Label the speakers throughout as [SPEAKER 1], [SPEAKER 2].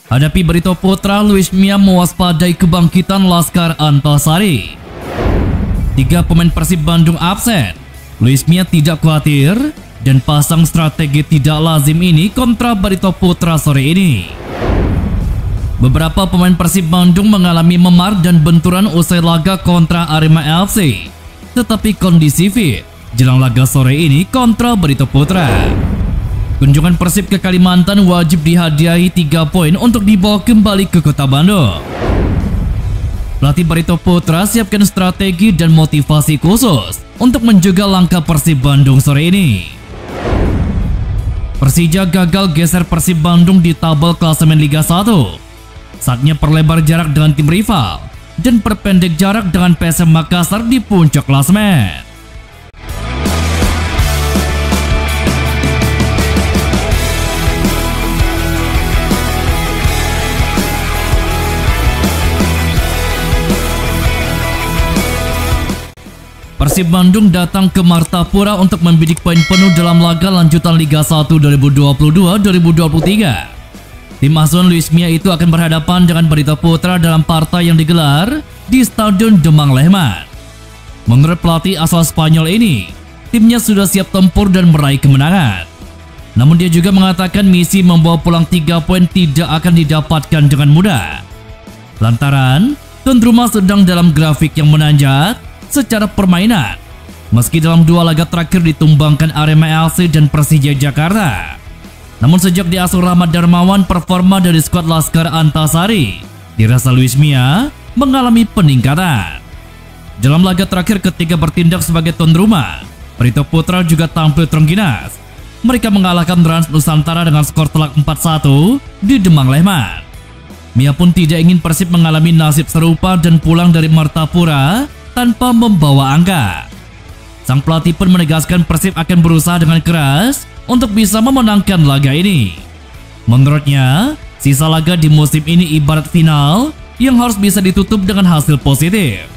[SPEAKER 1] Hadapi Barito Putra, Luis Mia mewaspadai kebangkitan Laskar Antasari. 3 pemain Persib Bandung absen. Luis Mia tidak khawatir dan pasang strategi tidak lazim ini kontra Barito Putra sore ini. Beberapa pemain Persib Bandung mengalami memar dan benturan usai laga kontra Arema FC. Tetapi kondisi fit jelang laga sore ini kontra Barito Putra. Kunjungan Persib ke Kalimantan wajib dihadiahi 3 poin untuk dibawa kembali ke kota Bandung. Pelatih Barito Putra siapkan strategi dan motivasi khusus untuk menjaga langkah Persib Bandung sore ini. Persija gagal geser Persib Bandung di tabel klasemen Liga 1. Saatnya perlebar jarak dengan tim rival dan perpendek jarak dengan PSM Makassar di puncak klasemen. Persib Bandung datang ke Martapura untuk membidik poin penuh dalam laga lanjutan Liga 1 2022-2023. Tim asuhan Luis Mia itu akan berhadapan dengan Barito Putra dalam partai yang digelar di Stadion Demang Lehman. Menurut pelatih asal Spanyol ini, timnya sudah siap tempur dan meraih kemenangan. Namun dia juga mengatakan misi membawa pulang 3 poin tidak akan didapatkan dengan mudah. Lantaran tuan rumah sedang dalam grafik yang menanjak secara permainan, meski dalam 2 laga terakhir ditumbangkan Arema FC dan Persija Jakarta. Namun sejak diasuh Rahmat Darmawan, performa dari skuad Laskar Antasari dirasa Luis Mia mengalami peningkatan. Dalam laga terakhir ketika bertindak sebagai tuan rumah, Barito Putra juga tampil terengginas. Mereka mengalahkan Rans Nusantara dengan skor telak 4-1 di Demang Lehman. Mia pun tidak ingin Persib mengalami nasib serupa dan pulang dari Martapura tanpa membawa angka. Sang pelatih pun menegaskan Persib akan berusaha dengan keras untuk bisa memenangkan laga ini. Menurutnya, sisa laga di musim ini ibarat final yang harus bisa ditutup dengan hasil positif.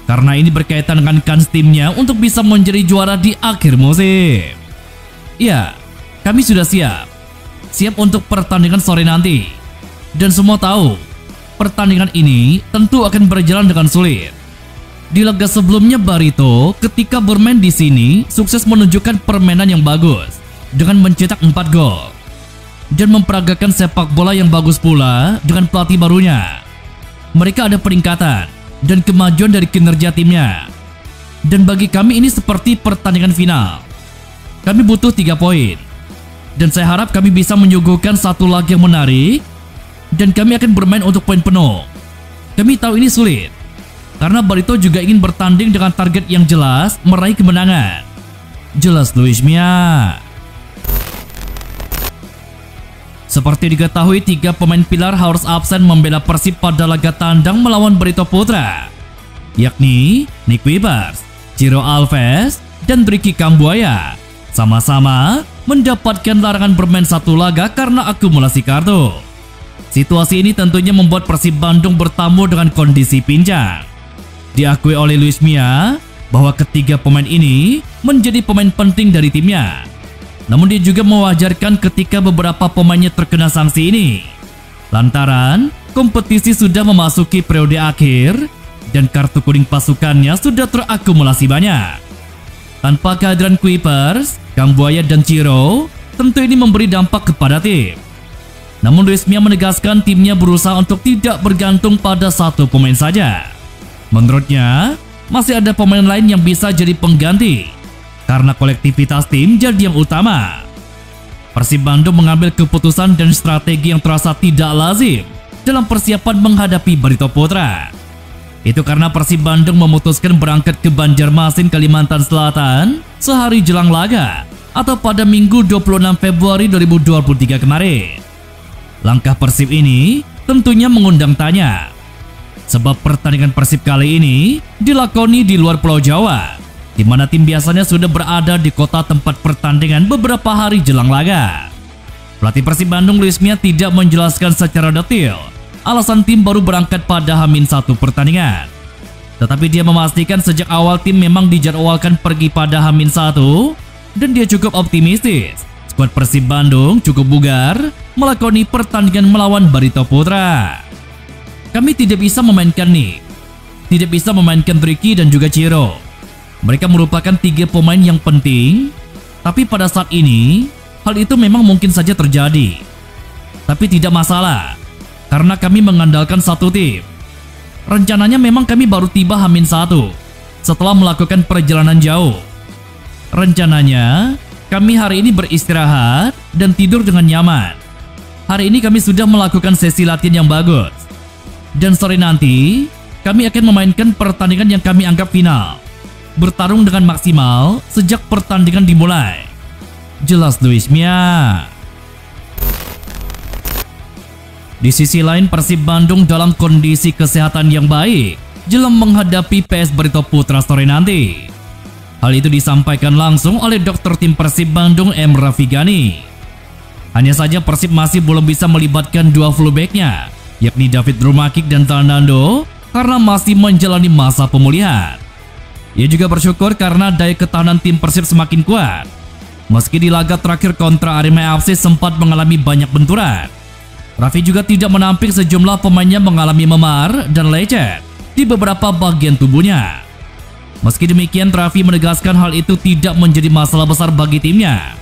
[SPEAKER 1] Karena ini berkaitan dengan kans timnya untuk bisa menjadi juara di akhir musim. Ya, kami sudah siap untuk pertandingan sore nanti. Dan semua tahu, pertandingan ini tentu akan berjalan dengan sulit. Di laga sebelumnya Barito ketika bermain di sini sukses menunjukkan permainan yang bagus dengan mencetak 4 gol dan memperagakan sepak bola yang bagus pula dengan pelatih barunya. Mereka ada peningkatan dan kemajuan dari kinerja timnya. Dan bagi kami ini seperti pertandingan final. Kami butuh 3 poin. Dan saya harap kami bisa menyuguhkan satu laga yang menarik dan kami akan bermain untuk poin penuh. Kami tahu ini sulit karena Barito juga ingin bertanding dengan target yang jelas, meraih kemenangan. Jelas Luis Mia. Seperti diketahui, 3 pemain pilar harus absen membela Persib pada laga tandang melawan Barito Putra, yakni Nick Wibers, Ciro Alves, dan Ricky Kambuaya. Sama-sama mendapatkan larangan bermain 1 laga karena akumulasi kartu. Situasi ini tentunya membuat Persib Bandung bertamu dengan kondisi pincang. Diakui oleh Luis Mia bahwa ketiga pemain ini menjadi pemain penting dari timnya. Namun dia juga mewajarkan ketika beberapa pemainnya terkena sanksi ini. Lantaran kompetisi sudah memasuki periode akhir dan kartu kuning pasukannya sudah terakumulasi banyak. Tanpa kehadiran Kuipers, Kambuaya dan Ciro, tentu ini memberi dampak kepada tim. Namun Luis Mia menegaskan timnya berusaha untuk tidak bergantung pada 1 pemain saja. Menurutnya, masih ada pemain lain yang bisa jadi pengganti karena kolektivitas tim jadi yang utama. Persib Bandung mengambil keputusan dan strategi yang terasa tidak lazim dalam persiapan menghadapi Barito Putra. Itu karena Persib Bandung memutuskan berangkat ke Banjarmasin, Kalimantan Selatan sehari jelang laga atau pada Minggu 26 Februari 2023 kemarin. Langkah Persib ini tentunya mengundang tanya. Sebab pertandingan Persib kali ini dilakoni di luar Pulau Jawa, di mana tim biasanya sudah berada di kota tempat pertandingan beberapa hari jelang laga. Pelatih Persib Bandung Luis Mia tidak menjelaskan secara detail alasan tim baru berangkat pada H-1 pertandingan. Tetapi dia memastikan sejak awal tim memang dijadwalkan pergi pada H-1 dan dia cukup optimistis skuad Persib Bandung cukup bugar melakoni pertandingan melawan Barito Putra. Kami tidak bisa memainkan Nick, tidak bisa memainkan Ricky dan juga Ciro. Mereka merupakan 3 pemain yang penting, tapi pada saat ini hal itu memang mungkin saja terjadi. Tapi tidak masalah, karena kami mengandalkan satu tim. Rencananya memang kami baru tiba H-1 setelah melakukan perjalanan jauh. Rencananya kami hari ini beristirahat dan tidur dengan nyaman. Hari ini kami sudah melakukan sesi latihan yang bagus. Dan sore nanti kami akan memainkan pertandingan yang kami anggap final. Bertarung dengan maksimal sejak pertandingan dimulai. Jelas Luis Mia. Di sisi lain, Persib Bandung dalam kondisi kesehatan yang baik jelang menghadapi PS Barito Putra sore nanti. Hal itu disampaikan langsung oleh dokter tim Persib Bandung M. Rafigani. Hanya saja Persib masih belum bisa melibatkan 2 fullbacknya, yakni David Rumakik dan Fernando, karena masih menjalani masa pemulihan. Ia juga bersyukur karena daya ketahanan tim Persib semakin kuat. Meski di laga terakhir kontra Arema FC sempat mengalami banyak benturan, Raffi juga tidak menampik sejumlah pemainnya mengalami memar dan lecet di beberapa bagian tubuhnya. Meski demikian, Raffi menegaskan hal itu tidak menjadi masalah besar bagi timnya.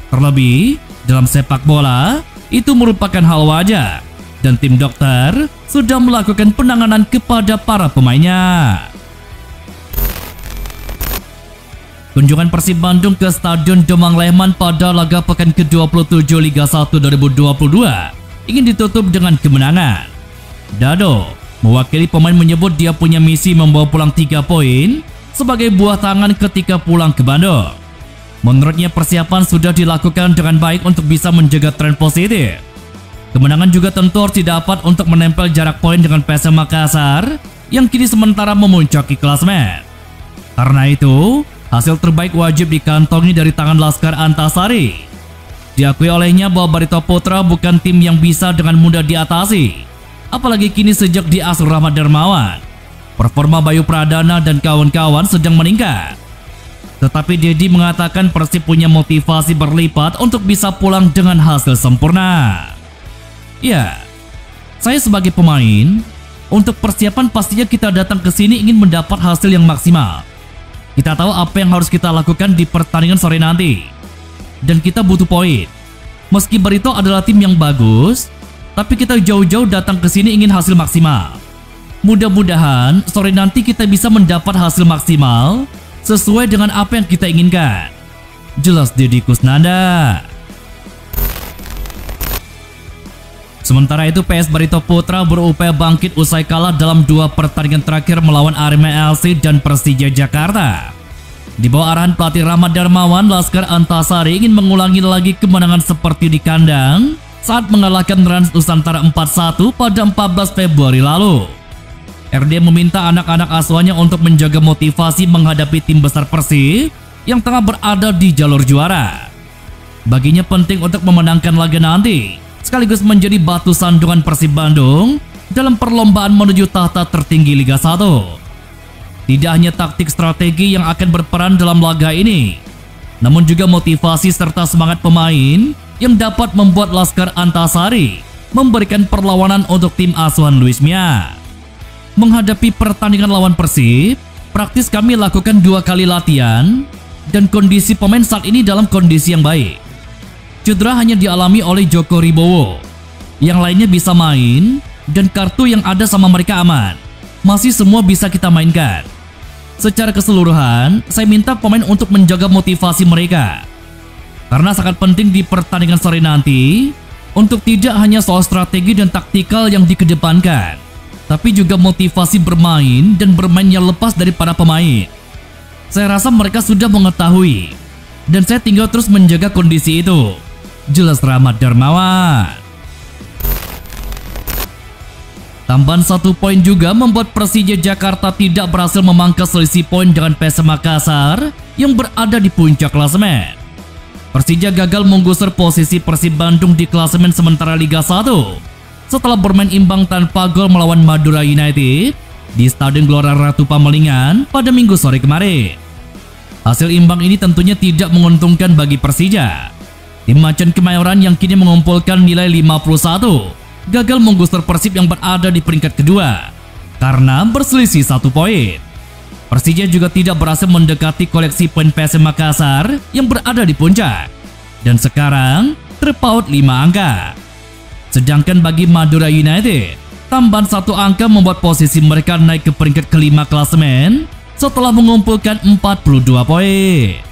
[SPEAKER 1] Terlebih, dalam sepak bola, itu merupakan hal wajar dan tim dokter sudah melakukan penanganan kepada para pemainnya. Kunjungan Persib Bandung ke Stadion Demang Lehman pada laga pekan ke-27 Liga 1 2022 ingin ditutup dengan kemenangan. Dado, mewakili pemain, menyebut dia punya misi membawa pulang 3 poin sebagai buah tangan ketika pulang ke Bandung. Menurutnya persiapan sudah dilakukan dengan baik untuk bisa menjaga tren positif. Kemenangan juga tentu harus didapat untuk menempel jarak poin dengan PSM Makassar yang kini sementara memuncaki klasemen. Karena itu, hasil terbaik wajib dikantongi dari tangan Laskar Antasari. Diakui olehnya bahwa Barito Putra bukan tim yang bisa dengan mudah diatasi. Apalagi kini sejak diasuh Rahmat Darmawan, performa Bayu Pradana dan kawan-kawan sedang meningkat. Tetapi Dedi mengatakan Persib punya motivasi berlipat untuk bisa pulang dengan hasil sempurna. Ya, saya sebagai pemain, untuk persiapan pastinya kita datang ke sini ingin mendapat hasil yang maksimal. Kita tahu apa yang harus kita lakukan di pertandingan sore nanti. Dan kita butuh poin. Meski Barito adalah tim yang bagus, tapi kita jauh-jauh datang ke sini ingin hasil maksimal. Mudah-mudahan sore nanti kita bisa mendapat hasil maksimal sesuai dengan apa yang kita inginkan. Jelas Deddy Kusnanda. Sementara itu, PS Barito Putra berupaya bangkit usai kalah dalam 2 pertandingan terakhir melawan Arema FC dan Persija Jakarta. Di bawah arahan pelatih Rahmat Darmawan, Laskar Antasari ingin mengulangi lagi kemenangan seperti di kandang saat mengalahkan Rans Nusantara 4-1 pada 14 Februari lalu. RD meminta anak-anak asuhannya untuk menjaga motivasi menghadapi tim besar Persib yang tengah berada di jalur juara. Baginya penting untuk memenangkan laga nanti, sekaligus menjadi batu sandungan Persib Bandung dalam perlombaan menuju tahta tertinggi Liga 1. Tidak hanya taktik strategi yang akan berperan dalam laga ini, namun juga motivasi serta semangat pemain yang dapat membuat Laskar Antasari memberikan perlawanan untuk tim asuhan Luis Mia. Menghadapi pertandingan lawan Persib, praktis kami lakukan 2 kali latihan dan kondisi pemain saat ini dalam kondisi yang baik. Cedera hanya dialami oleh Joko Ribowo, yang lainnya bisa main dan kartu yang ada sama mereka aman. Masih semua bisa kita mainkan. Secara keseluruhan, saya minta pemain untuk menjaga motivasi mereka. Karena sangat penting di pertandingan sore nanti, untuk tidak hanya soal strategi dan taktikal yang dikedepankan, tapi juga motivasi bermain dan bermainnya lepas dari para pemain. Saya rasa mereka sudah mengetahui, dan saya tinggal terus menjaga kondisi itu. Jelas Rahmat Darmawan. Tambahan 1 poin juga membuat Persija Jakarta tidak berhasil memangkas selisih poin dengan PSM Makassar yang berada di puncak klasemen. Persija gagal menggusur posisi Persib Bandung di klasemen sementara Liga 1 setelah bermain imbang tanpa gol melawan Madura United di Stadion Gelora Ratu Pamalingan pada Minggu sore kemarin. Hasil imbang ini tentunya tidak menguntungkan bagi Persija. Tim Macan Kemayoran yang kini mengumpulkan nilai 51 gagal menggusur Persib yang berada di peringkat kedua karena berselisih 1 poin. Persija juga tidak berhasil mendekati koleksi poin PSM Makassar yang berada di puncak dan sekarang terpaut 5 angka. Sedangkan bagi Madura United, tambahan 1 angka membuat posisi mereka naik ke peringkat kelima klasemen setelah mengumpulkan 42 poin.